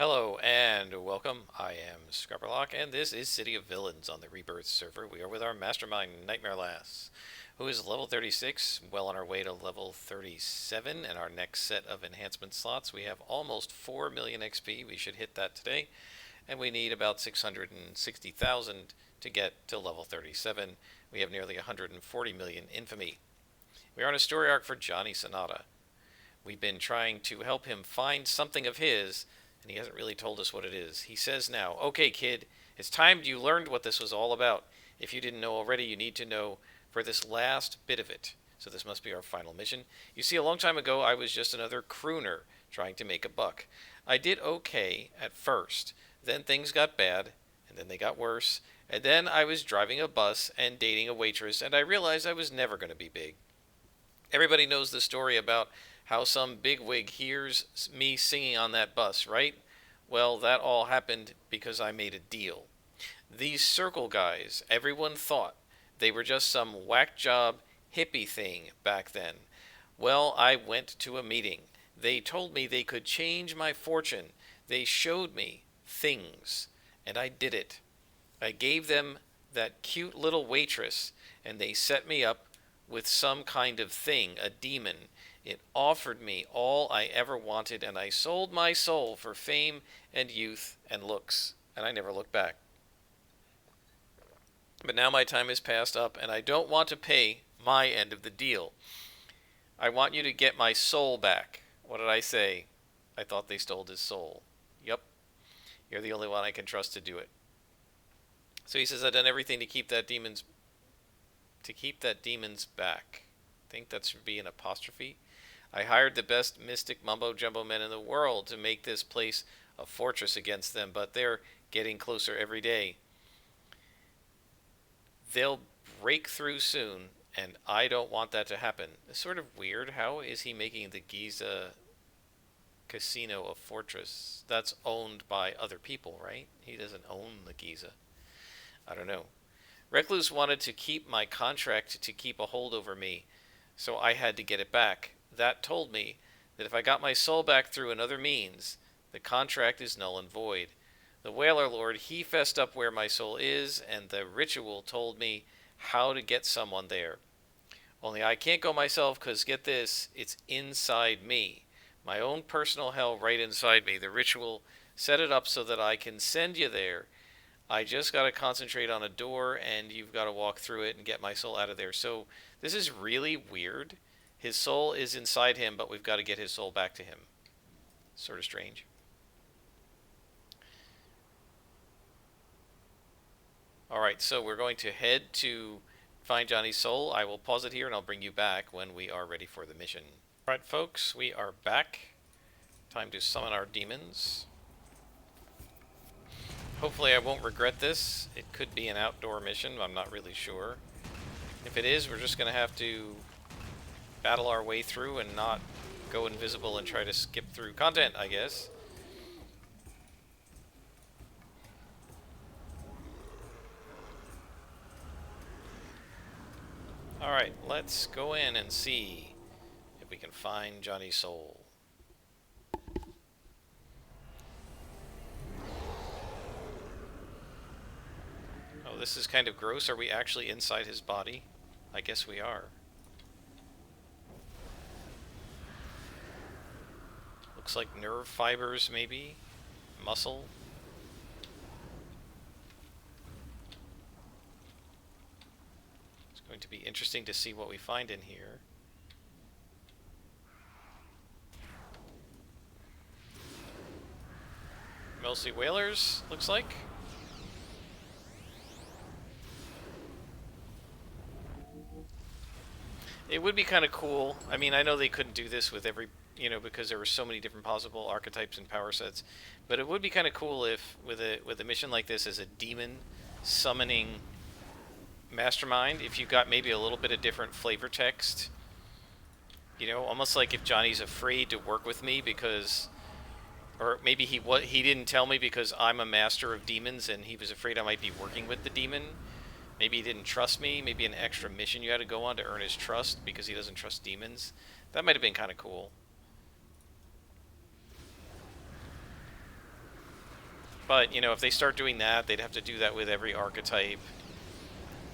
Hello and welcome. I am Scrubberlock, and this is City of Villains on the Rebirth server. We are with our Mastermind Nightmare Lass, who is level 36, well on our way to level 37, and our next set of enhancement slots. We have almost 4 million XP. We should hit that today, and we need about 660,000 to get to level 37. We have nearly 140 million infamy. We are on a story arc for Johnny Sonata. We've been trying to help him find something of his, and he hasn't really told us what it is. He says now, "Okay, kid, it's time you learned what this was all about. If you didn't know already, you need to know for this last bit of it. So this must be our final mission. You see, a long time ago, I was just another crooner trying to make a buck. I did okay at first. Then things got bad, and then they got worse. And then I was driving a bus and dating a waitress, and I realized I was never going to be big. Everybody knows the story about how some bigwig hears me singing on that bus, right? Well, that all happened because I made a deal. These circle guys, everyone thought they were just some whack job hippie thing back then. Well, I went to a meeting. They told me they could change my fortune. They showed me things, and I did it. I gave them that cute little waitress, and they set me up with some kind of thing, a demon. It offered me all I ever wanted, and I sold my soul for fame and youth and looks, and I never looked back. But now my time is passed up, and I don't want to pay my end of the deal. I want you to get my soul back." What did I say? I thought they stole his soul. Yup, you're the only one I can trust to do it. So he says, "I've done everything to keep that demon's back." I think that should be an apostrophe. "I hired the best mystic mumbo-jumbo men in the world to make this place a fortress against them, but they're getting closer every day. They'll break through soon, and I don't want that to happen." It's sort of weird. How is he making the Giza casino a fortress? That's owned by other people, right? He doesn't own the Giza. I don't know. "Recluse wanted to keep my contract to keep a hold over me, so I had to get it back. That told me that if I got my soul back through another means, the contract is null and void. The Whaler Lord, he fessed up where my soul is, and the ritual told me how to get someone there. Only I can't go myself, because get this, it's inside me. My own personal hell right inside me. The ritual set it up so that I can send you there. I just got to concentrate on a door, and you've got to walk through it and get my soul out of there." So this is really weird. His soul is inside him, but we've got to get his soul back to him. Sort of strange. Alright, so we're going to head to find Johnny's soul. I will pause it here, and I'll bring you back when we are ready for the mission. Alright, folks, we are back. Time to summon our demons. Hopefully I won't regret this. It could be an outdoor mission, I'm not really sure. If it is, we're just going to have to battle our way through and not go invisible and try to skip through content, I guess. Alright, let's go in and see if we can find Johnny's soul. Oh, this is kind of gross. Are we actually inside his body? I guess we are. Looks like nerve fibers, maybe? Muscle? It's going to be interesting to see what we find in here. Mostly whalers, looks like. It would be kind of cool. I mean, I know they couldn't do this with every, because there were so many different possible archetypes and power sets. But it would be kind of cool if, with a mission like this, as a demon summoning Mastermind, if you got maybe a little bit of different flavor text. Almost like if Johnny's afraid to work with me because, or maybe he didn't tell me because I'm a master of demons and he was afraid I might be working with the demon. Maybe he didn't trust me. Maybe an extra mission you had to go on to earn his trust because he doesn't trust demons. That might have been kind of cool. But, you know, if they start doing that, they'd have to do that with every archetype.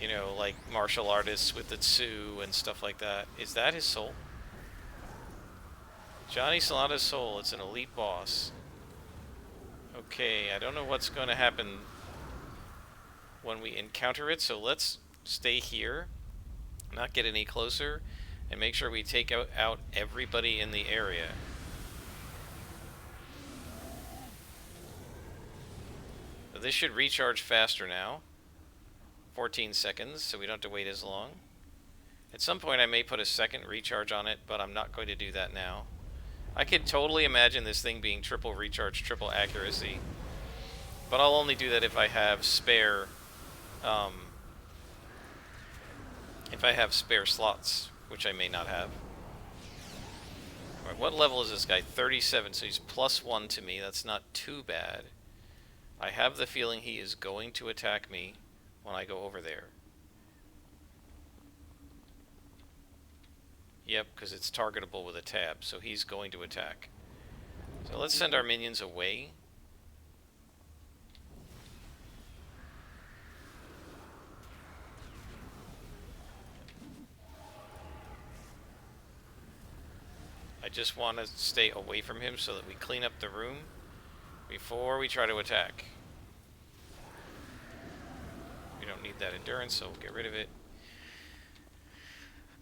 You know, like martial artists with the Tsu and stuff like that. Is that his soul? Johnny Solana's soul. It's an elite boss. Okay, I don't know what's going to happen when we encounter it, so let's stay here, not get any closer, and make sure we take out everybody in the area. So this should recharge faster now. 14 seconds, so we don't have to wait as long. At some point I may put a second recharge on it, but I'm not going to do that now. I could totally imagine this thing being triple recharge, triple accuracy. But I'll only do that if I have spare slots, which I may not have. Alright, what level is this guy? 37, so he's +1 to me. That's not too bad. I have the feeling he is going to attack me when I go over there. Yep, because it's targetable with a tab, so he's going to attack. So let's send our minions away. I just want to stay away from him so that we clean up the room before we try to attack. We don't need that endurance, so we'll get rid of it.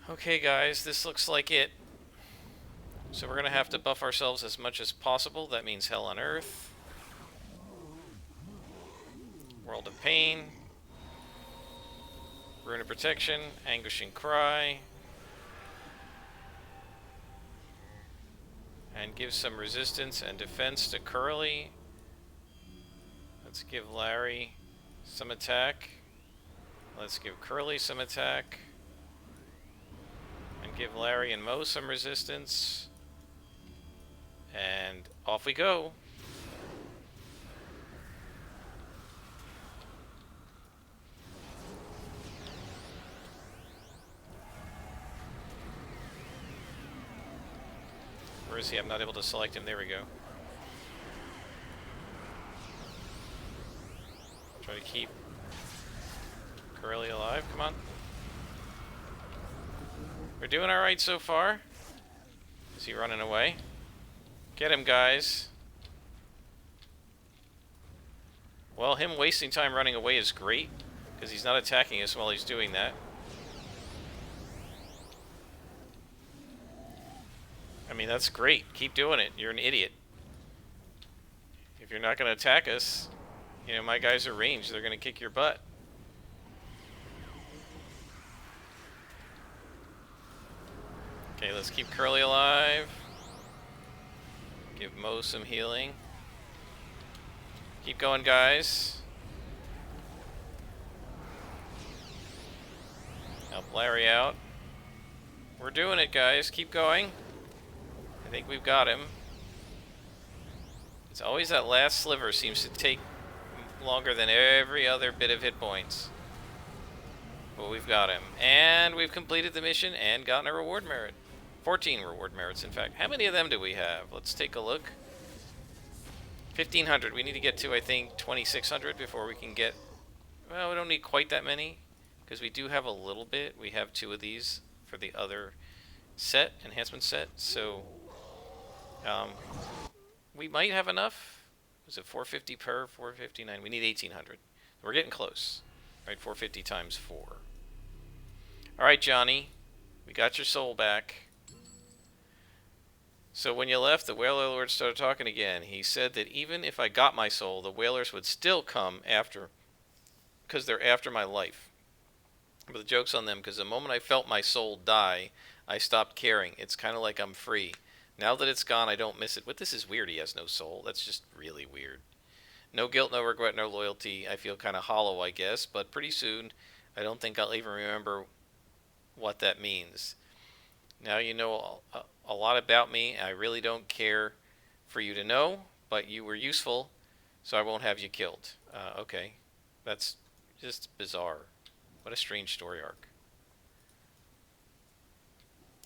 Okay guys, this looks like it. So we're going to have to buff ourselves as much as possible. That means Hell on Earth. World of Pain. Rune of Protection. Anguishing Cry. And give some resistance and defense to Curly. Let's give Larry some attack. Let's give Curly some attack. And give Larry and Mo some resistance. And off we go. Where is he? I'm not able to select him. There we go. Try to keep Curly alive. Come on. We're doing alright so far. Is he running away? Get him, guys. Well, him wasting time running away is great, because he's not attacking us while he's doing that. I mean, that's great. Keep doing it. You're an idiot. If you're not going to attack us, you know, my guys are ranged. They're going to kick your butt. Okay, let's keep Curly alive. Give Mo some healing. Keep going, guys. Help Larry out. We're doing it, guys. Keep going. I think we've got him. It's always that last sliver seems to take longer than every other bit of hit points. But we've got him. And we've completed the mission and gotten a reward merit. 14 reward merits, in fact. How many of them do we have? Let's take a look. 1,500. We need to get to, I think, 2,600 before we can get... Well, we don't need quite that many, because we do have a little bit. We have 2 of these for the other set, enhancement set, so... we might have enough. Was it 450 per? 459. We need 1,800. We're getting close. Right, 450 times 4. Alright, Johnny. We got your soul back. So when you left, the Whaler Lord started talking again. He said that even if I got my soul, the Whalers would still come after, because they're after my life. But the joke's on them, because the moment I felt my soul die, I stopped caring. It's kind of like I'm free. Now that it's gone, I don't miss it. But this is weird, he has no soul. That's just really weird. No guilt, no regret, no loyalty. I feel kind of hollow, I guess. But pretty soon, I don't think I'll even remember what that means. Now you know a lot about me. I really don't care for you to know, but you were useful, so I won't have you killed. Okay. That's just bizarre. What a strange story arc.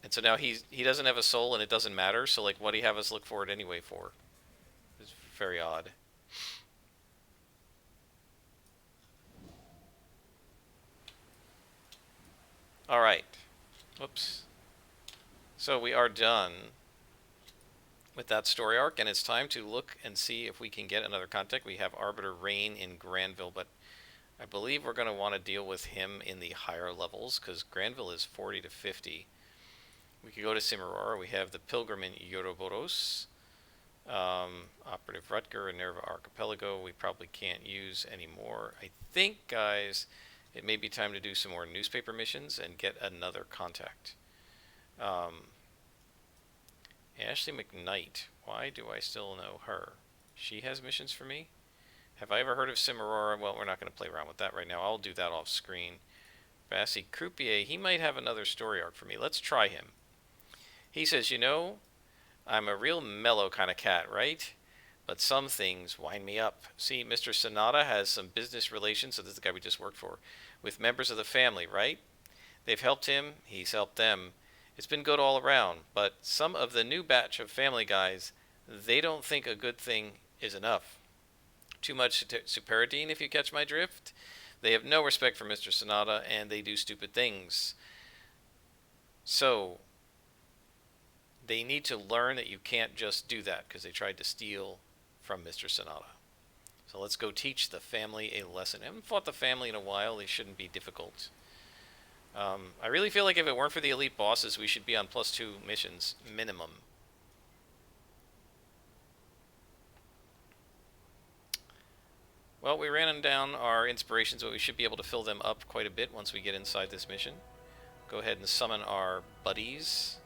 And so now he doesn't have a soul and it doesn't matter, so like what do you have us look forward anyway for? It's very odd. Alright. Whoops. So we are done with that story arc, and it's time to look and see if we can get another contact. We have Arbiter Rain in Granville, but I believe we're going to want to deal with him in the higher levels, because Granville is 40 to 50. We could go to Cimarora. We have the Pilgrim in Ouroboros. Operative Rutger and Nerva Archipelago we probably can't use anymore. I think, guys, it may be time to do some more newspaper missions and get another contact. Ashley McKnight. Why do I still know her? She has missions for me? Have I ever heard of Cimarora? Well, we're not going to play around with that right now. I'll do that off screen. Bassi Croupier, he might have another story arc for me. Let's try him. He says, you know, I'm a real mellow kind of cat, right? But some things wind me up. See, Mr. Sonata has some business relations, so this is the guy we just worked for, with members of the family, right? They've helped him, he's helped them. It's been good all around, but some of the new batch of family guys, they don't think a good thing is enough. Too much superidine, if you catch my drift. They have no respect for Mr. Sonata, and they do stupid things. So, they need to learn that you can't just do that, because they tried to steal from Mr. Sonata. So let's go teach the family a lesson. I haven't fought the family in a while. They shouldn't be difficult. I really feel like if it weren't for the elite bosses, we should be on +2 missions, minimum. Well, we ran down our inspirations, but we should be able to fill them up quite a bit once we get inside this mission. Go ahead and summon our buddies.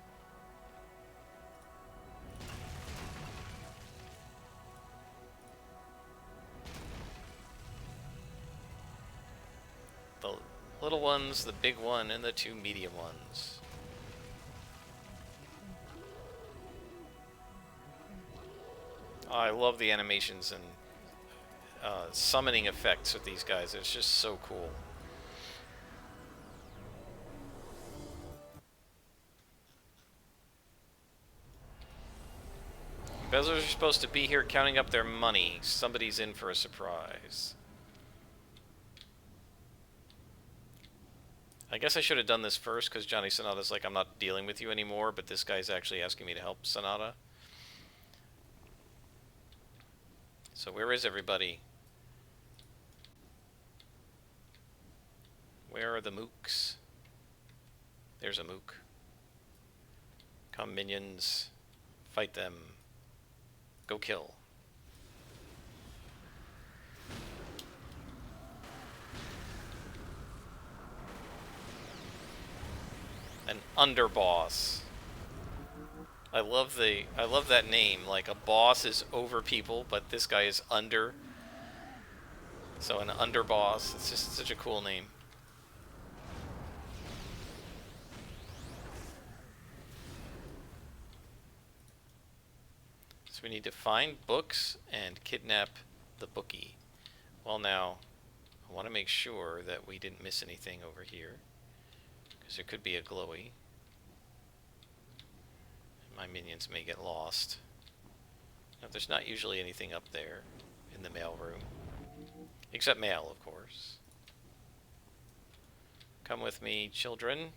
The little ones, the big one, and the 2 medium ones. Oh, I love the animations and summoning effects with these guys. It's just so cool. Embezzlers are supposed to be here counting up their money. Somebody's in for a surprise. I guess I should have done this first, because Johnny Sonata's like, I'm not dealing with you anymore, but this guy's actually asking me to help Sonata. So where is everybody? Where are the mooks? There's a mook. Come, minions. Fight them. Go kill. An underboss. I love that name. Like, a boss is over people, but this guy is under. So an underboss. It's just such a cool name. So we need to find books and kidnap the bookie. Well, now, I want to make sure that we didn't miss anything over here, because there could be a glowy. My minions may get lost. Now, there's not usually anything up there in the mail room. Except mail, of course. Come with me, children.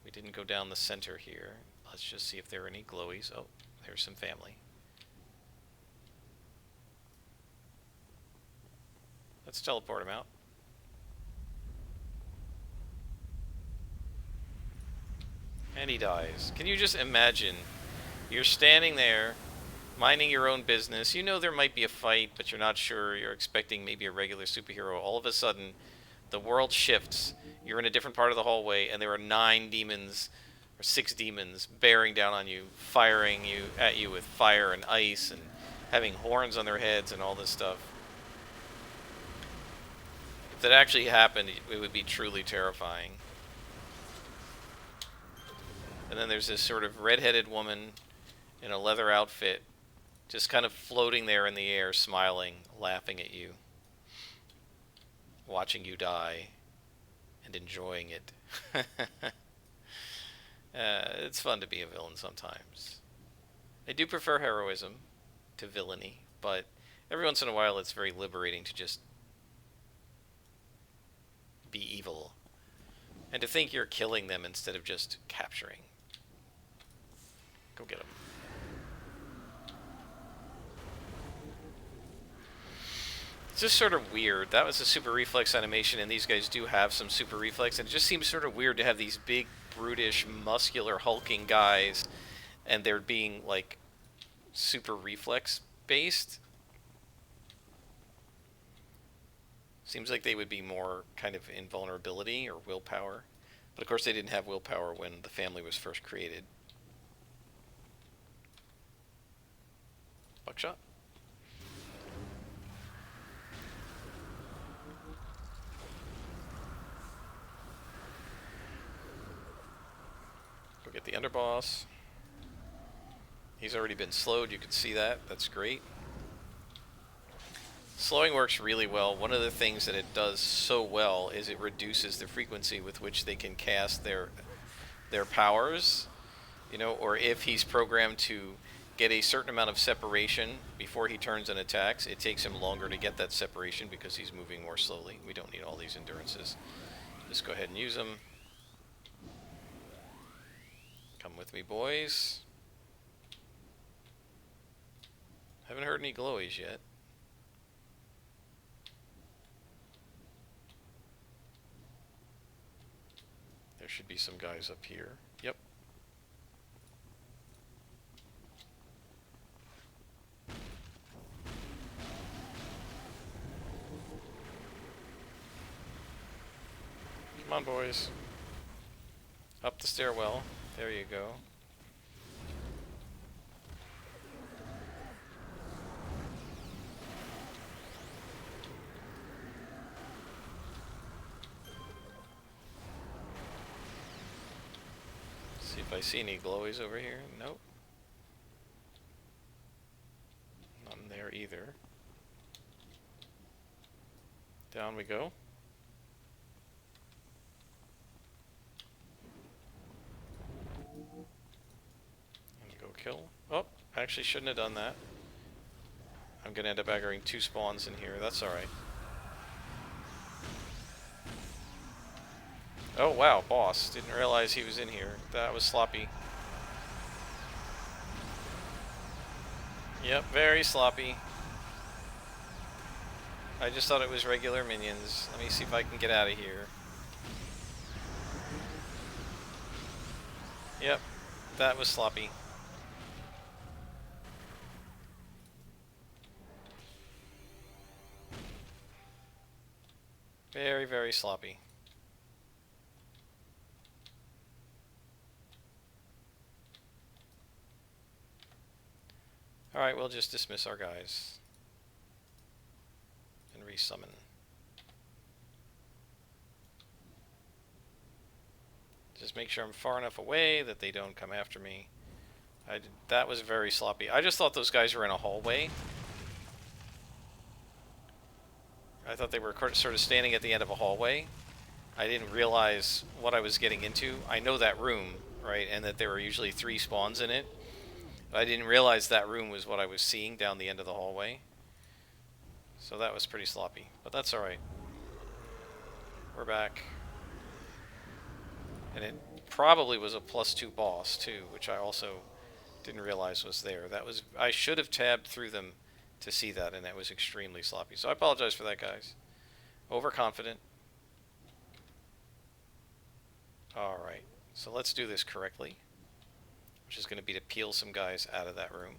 We didn't go down the center here. Let's just see if there are any glowies. Oh, there's some family. Let's teleport him out. And he dies. Can you just imagine? You're standing there, minding your own business. You know there might be a fight, but you're not sure. You're expecting maybe a regular superhero. All of a sudden, the world shifts. You're in a different part of the hallway, and there are 9 demons, or 6 demons, bearing down on you, firing at you with fire and ice, and having horns on their heads and all this stuff. If that actually happened, it would be truly terrifying. And then there's this sort of red-headed woman in a leather outfit, just kind of floating there in the air, smiling, laughing at you, watching you die, and enjoying it. It's fun to be a villain sometimes. I do prefer heroism to villainy, but every once in a while it's very liberating to just be evil And to think you're killing them instead of just capturing. Go get them. It's just sort of weird. That was a super reflex animation, and these guys do have some super reflex, and it just seems sort of weird to have these big, brutish, muscular, hulking guys, and they're being, like, super reflex based. Seems like they would be more kind of invulnerability or willpower. But of course they didn't have willpower when the family was first created. Buckshot. Go get the underboss. He's already been slowed, you can see that. That's great. Slowing works really well. One of the things that it does so well is it reduces the frequency with which they can cast their powers, you know, or if he's programmed to get a certain amount of separation before he turns and attacks, it takes him longer to get that separation because he's moving more slowly. We don't need all these endurances. Just go ahead and use them. Come with me, boys. Haven't heard any glowies yet. There should be some guys up here. Yep. Come on, boys. Up the stairwell. There you go. See if I see any glowies over here. Nope. None there either. Down we go. And go kill. Oh, actually shouldn't have done that. I'm gonna end up aggroing 2 spawns in here. That's alright. Oh wow, boss. Didn't realize he was in here. That was sloppy. Yep, very sloppy. I just thought it was regular minions. Let me see if I can get out of here. Yep, that was sloppy. Very, very sloppy. Alright, we'll just dismiss our guys. And resummon. Just make sure I'm far enough away that they don't come after me. That was very sloppy. I just thought those guys were in a hallway. I thought they were sort of standing at the end of a hallway. I didn't realize what I was getting into. I know that room, right, and that there were usually 3 spawns in it. But I didn't realize that room was what I was seeing down the end of the hallway. So that was pretty sloppy, but that's alright. We're back. And it probably was a +2 boss too, which I also didn't realize was there. I should have tabbed through them to see that, and that was extremely sloppy. So I apologize for that, guys. Overconfident. Alright, so let's do this correctly, which is going to be to peel some guys out of that room.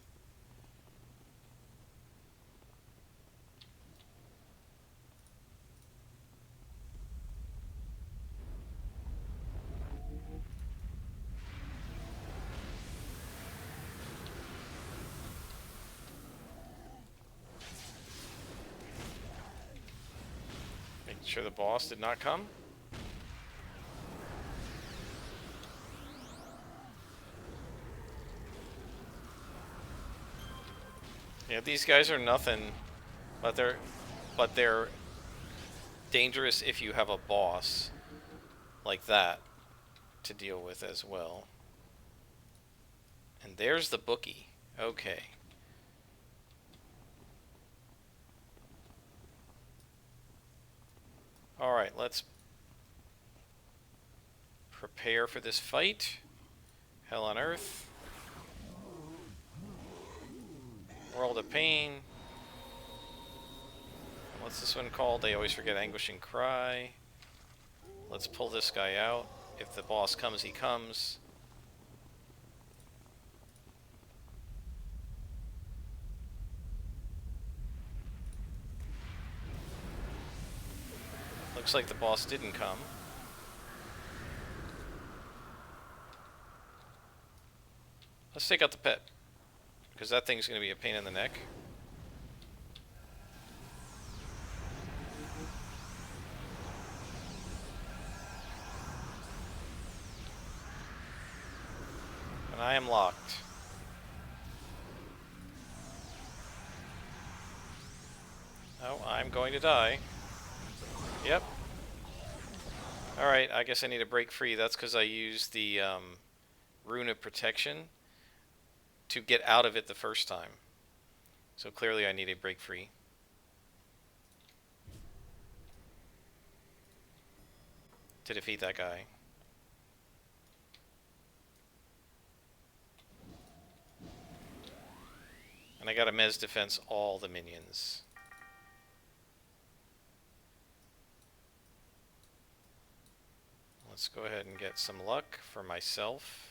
Making sure the boss did not come. Yeah, these guys are nothing, but they're dangerous if you have a boss like that to deal with as well. And there's the bookie. Okay. Alright, let's prepare for this fight. Hell on Earth. World of Pain. What's this one called? They always forget Anguishing Cry. Let's pull this guy out. If the boss comes, he comes. Looks like the boss didn't come. Let's take out the pet, because that thing's going to be a pain in the neck. And I am locked. Oh, I'm going to die. Yep. Alright, I guess I need to break free. That's because I used the Rune of Protection to get out of it the first time. So clearly I need to break free. To defeat that guy. And I got a Mez defense all the minions. Let's go ahead and get some luck for myself.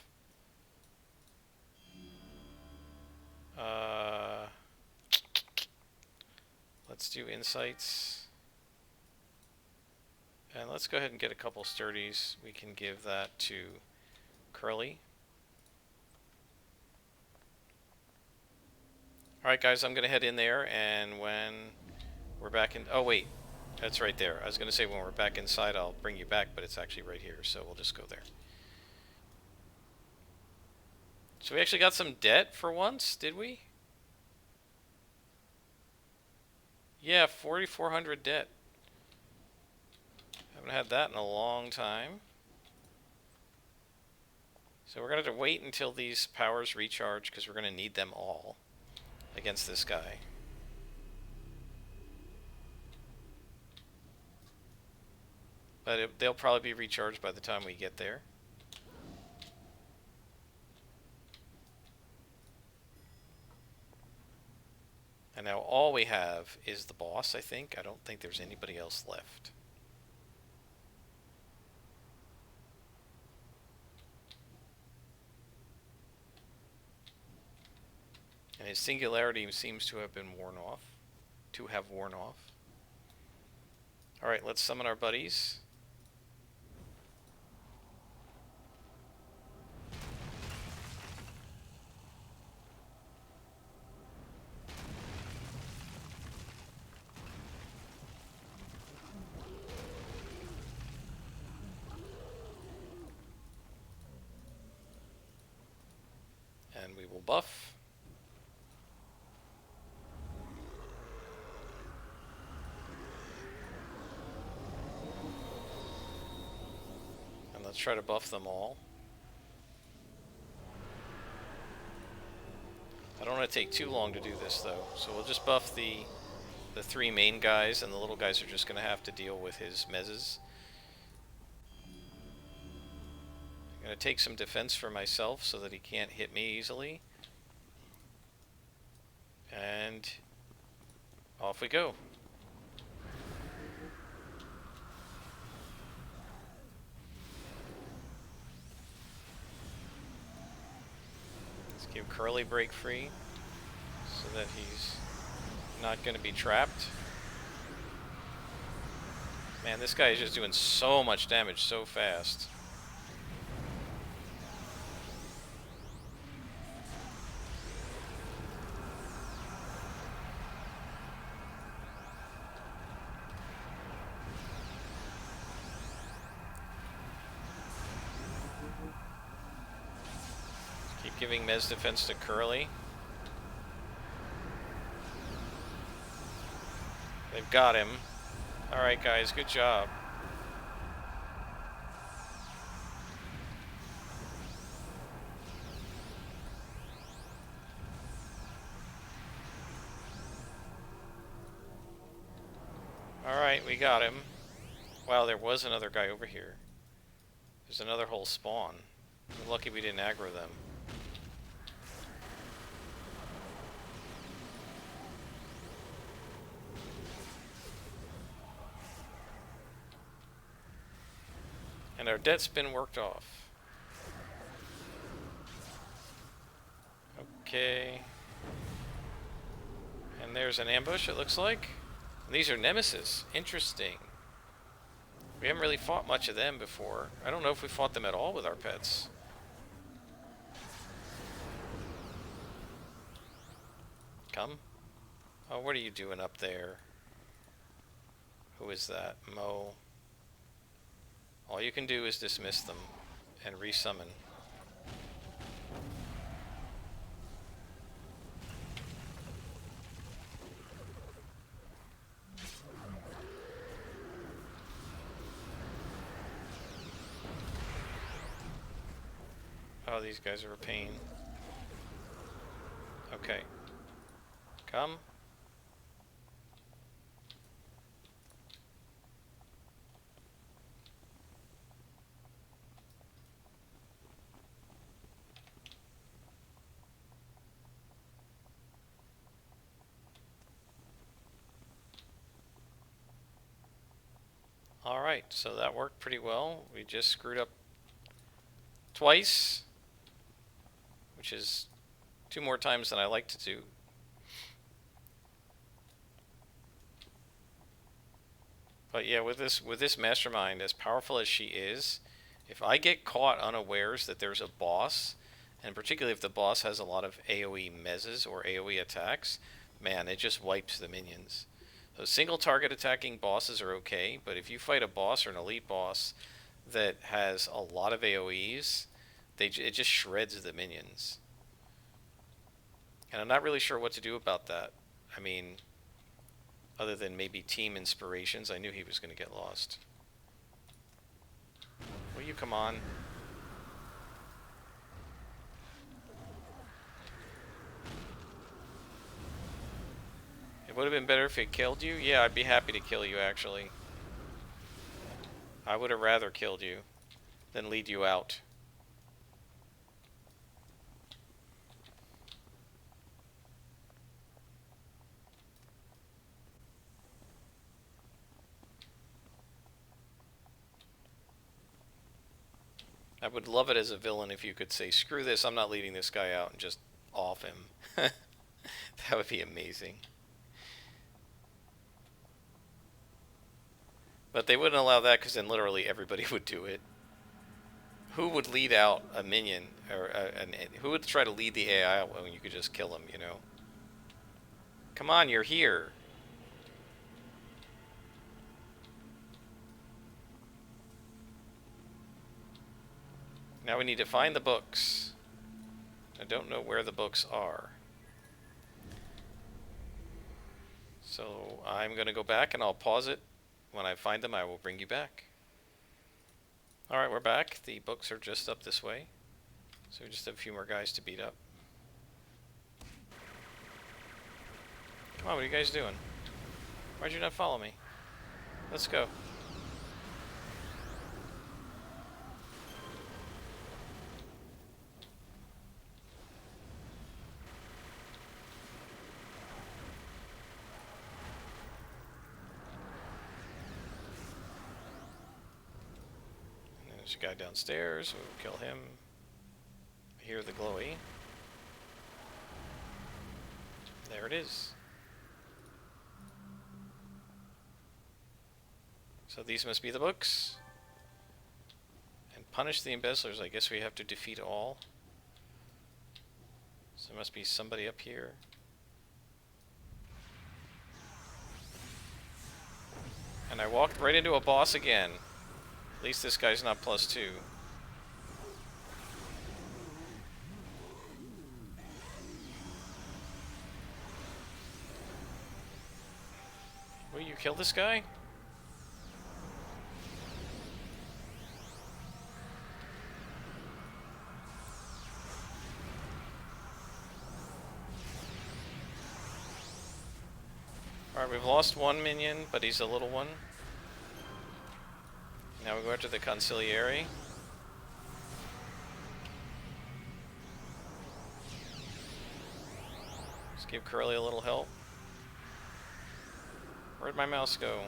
Let's do insights. And let's go ahead and get a couple sturdies. We can give that to Curly. Alright guys, I'm going to head in there, and when we're back in... Oh wait, that's right there. I was going to say when we're back inside I'll bring you back, but it's actually right here, so we'll just go there. So we actually got some debt for once, did we? Yeah, 4,400 debt. Haven't had that in a long time. So we're going to have to wait until these powers recharge, because we're going to need them all against this guy. But they'll probably be recharged by the time we get there. And now all we have is the boss, I think. I don't think there's anybody else left. And his singularity seems to have been worn off. Alright, let's summon our buddies. And we will buff. And let's try to buff them all. I don't want to take too long to do this though, so we'll just buff the three main guys, and the little guys are just going to have to deal with his mezzes. I'm going to take some defense for myself so that he can't hit me easily. And off we go. Let's give Curly break free so that he's not going to be trapped. Man, this guy is just doing so much damage so fast. Keep giving Mez defense to Curly. They've got him. Alright guys, good job. Alright, we got him. Wow, there was another guy over here. There's another whole spawn. We're lucky we didn't aggro them. And our debt's been worked off. Okay. And there's an ambush, it looks like. And these are Nemesis. Interesting. We haven't really fought much of them before. I don't know if we fought them at all with our pets. Come. Oh, what are you doing up there? Who is that? Mo. All you can do is dismiss them and resummon. Oh, these guys are a pain. Okay. Come. Alright, so that worked pretty well. We just screwed up twice, which is 2 more times than I like to do. But yeah, with this Mastermind, as powerful as she is, if I get caught unawares that there's a boss, and particularly if the boss has a lot of AoE mezzes or AoE attacks, man, it just wipes the minions. So single target attacking bosses are okay, but if you fight a boss or an elite boss that has a lot of AoEs, it just shreds the minions. And I'm not really sure what to do about that. I mean, other than maybe team inspirations, I knew he was going to get lost. Will you come on? It would have been better if it killed you. Yeah, I'd be happy to kill you, actually. I would have rather killed you than lead you out. I would love it as a villain if you could say, screw this, I'm not leading this guy out, and just off him. That would be amazing. But they wouldn't allow that because then literally everybody would do it. Who would lead out a minion, or who would try to lead the AI out when you could just kill him, you know? Come on, you're here. Now we need to find the books. I don't know where the books are. So I'm going to go back and I'll pause it. When I find them, I will bring you back. Alright, we're back. The books are just up this way. So we just have a few more guys to beat up. Come on, what are you guys doing? Why'd you not follow me? Let's go. There's a guy downstairs. We'll kill him. I hear the glowy. There it is. So these must be the books. And punish the embezzlers. I guess we have to defeat all. So there must be somebody up here. And I walked right into a boss again. At least this guy's not +2. Will you kill this guy? Alright, we've lost one minion, but he's a little one. Now we go after the Consigliere. Give Curly a little help. Where'd my mouse go?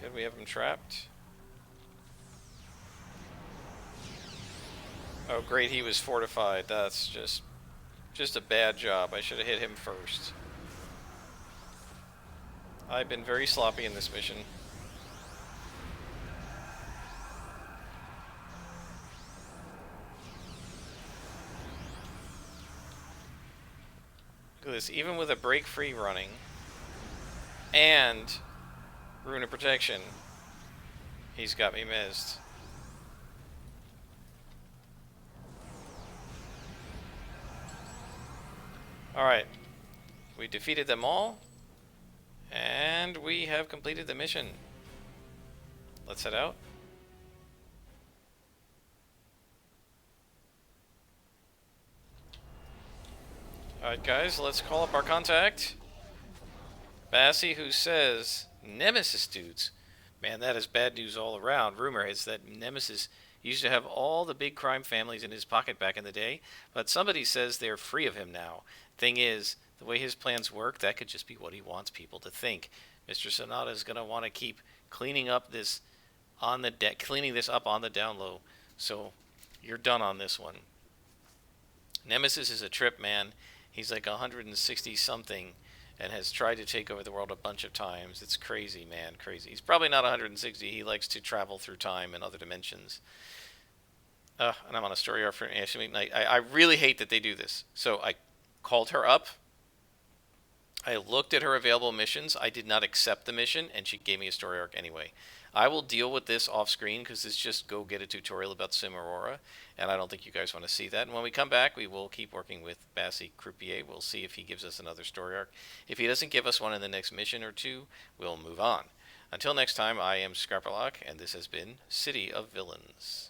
Good, we have him trapped. Oh great, he was fortified. That's just a bad job. I should have hit him first. I've been very sloppy in this mission. Look at this, even with a break free running and Rune of Protection, he's got me missed. Alright, we defeated them all, and we have completed the mission. Let's head out. Alright guys, let's call up our contact. Bassie, who says, Nemesis dudes. Man, that is bad news all around. Rumor is that Nemesis used to have all the big crime families in his pocket back in the day, but somebody says they're free of him now. Thing is, the way his plans work, that could just be what he wants people to think. Mr. Sonata is going to want to keep cleaning up this cleaning this up on the down low. So, you're done on this one. Nemesis is a trip, man. He's like 160 something and has tried to take over the world a bunch of times. It's crazy, man, crazy. He's probably not 160. He likes to travel through time and other dimensions. And I'm on a story arc for Ashley McKnight. I really hate that they do this. So I called her up. I looked at her available missions. I did not accept the mission, and she gave me a story arc anyway. I will deal with this off screen because it's just go get a tutorial about Sim Aurora, and I don't think you guys want to see that. And when we come back, we will keep working with Bassie Croupier. We'll see if he gives us another story arc. If he doesn't give us one in the next mission or two, we'll move on. Until next time, I am Scarperlock, and this has been City of Villains.